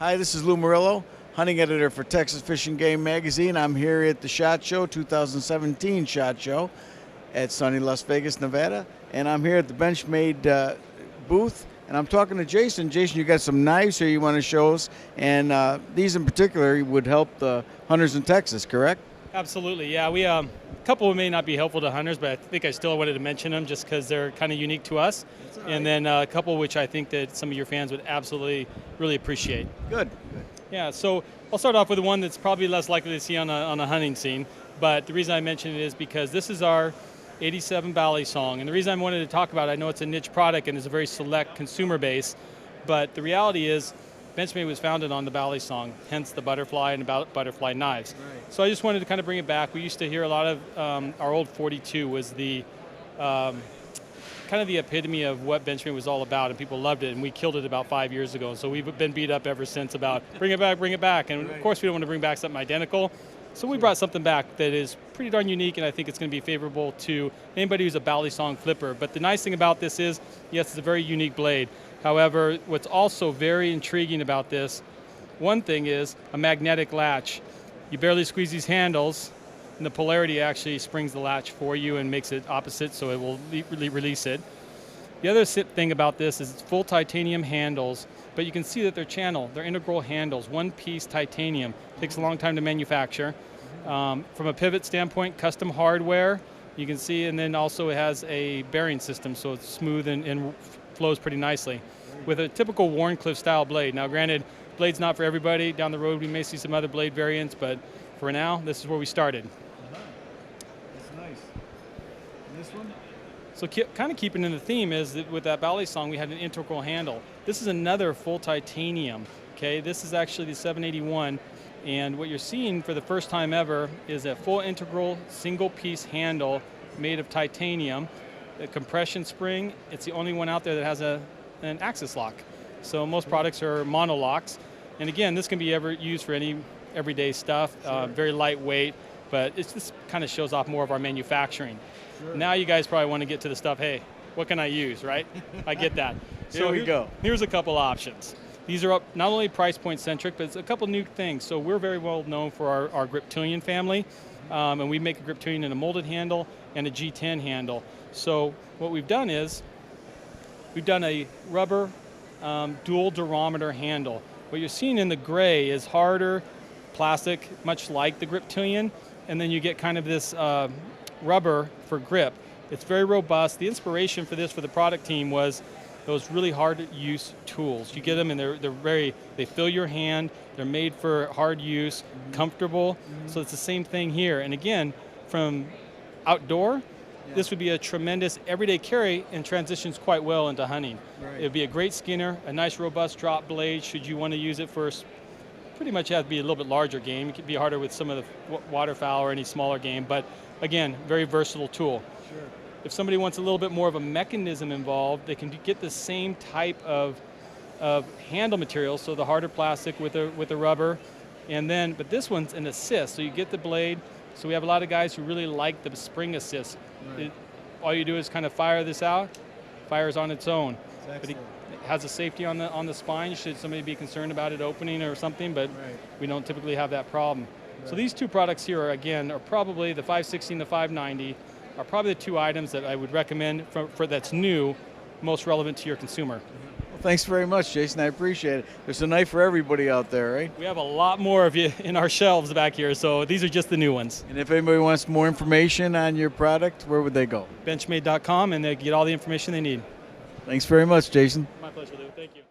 Hi, this is Lou Murillo, hunting editor for Texas Fish and Game Magazine. I'm here at the SHOT Show, 2017 SHOT Show at sunny Las Vegas, Nevada. And I'm here at the Benchmade booth, and I'm talking to Jason. Jason, you got some knives here you want to show us, and these in particular would help the hunters in Texas, correct? Absolutely, yeah. We a couple may not be helpful to hunters, but I think I still wanted to mention them just because they're kind of unique to us. Right. And then a couple which I think that some of your fans would absolutely really appreciate. Good. Yeah, so I'll start off with the one that's probably less likely to see on a hunting scene. But the reason I mention it is because this is our 87 Bally song. And the reason I wanted to talk about it, I know it's a niche product and it's a very select consumer base, but the reality is Benchmade was founded on the Bally song, hence the butterfly and butterfly knives. Right. So I just wanted to kind of bring it back. We used to hear a lot of, our old 42 was the kind of the epitome of what Benchmade was all about, and people loved it, and we killed it about 5 years ago. So we've been beat up ever since about bring it back. And Right. of course we don't want to bring back something identical. So we brought something back that is pretty darn unique, and I think it's going to be favorable to anybody who's a Bally song flipper. But the nice thing about this is, yes, it's a very unique blade. However, what's also very intriguing about this, one thing is a magnetic latch. You barely squeeze these handles, and the polarity actually springs the latch for you and makes it opposite, so it will really release it. The other thing about this is it's full titanium handles, but you can see that they're integral handles, one-piece titanium. Takes a long time to manufacture. From a pivot standpoint, custom hardware, you can see, and then also it has a bearing system, so it's smooth and flows pretty nicely. With a typical Warncliffe style blade. Now granted, blade's not for everybody. Down the road we may see some other blade variants, but for now, this is where we started. That's nice. And this one? So kind of keeping in the theme is that with that Bally song, we had an integral handle. This is another full titanium, okay? This is actually the 781, and what you're seeing for the first time ever is a full integral single piece handle made of titanium, a compression spring. It's the only one out there that has an axis lock. So most products are monolocks, and again, this can be used for any everyday stuff, Sure. very lightweight, but this kind of shows off more of our manufacturing. Sure. Now you guys probably want to get to the stuff, hey, what can I use, right? I get that. Here we go. Here's a couple options. These are not only price point centric, but it's a couple new things. So we're very well known for our Griptilian family, and we make a Griptilian in a molded handle and a G10 handle. So what we've done is, we've done a rubber dual durometer handle. What you're seeing in the gray is harder plastic, much like the Griptilian, and then you get kind of this rubber for grip. It's very robust. The inspiration for this for the product team was those really hard to use tools. You get them and they fill your hand, they're made for hard use, comfortable. So it's the same thing here. And again, from outdoor, this would be a tremendous everyday carry and transitions quite well into hunting. Right. It would be a great skinner, a nice robust drop blade should you want to use it for pretty much have to be a little bit larger game. It could be harder with some of the waterfowl or any smaller game, but again, very versatile tool. Sure. If somebody wants a little bit more of a mechanism involved, they can get the same type of handle material, so the harder plastic with the rubber, but this one's an assist, so you get the blade. So we have a lot of guys who really like the spring assist. Right. All you do is kind of fire this out, fires on its own. But it Excellent. has a safety on the spine should somebody be concerned about it opening or something, but Right. we don't typically have that problem. So Right. these two products here are probably the 560 and the 590 are probably the two items that I would recommend for that's new, most relevant to your consumer. Well, thanks very much, Jason. I appreciate it. There's a knife for everybody out there, right? We have a lot more of you in our shelves back here, so these are just the new ones. And if anybody wants more information on your product, where would they go? Benchmade.com, and they get all the information they need. Thanks very much, Jason. My pleasure, Lou. Thank you.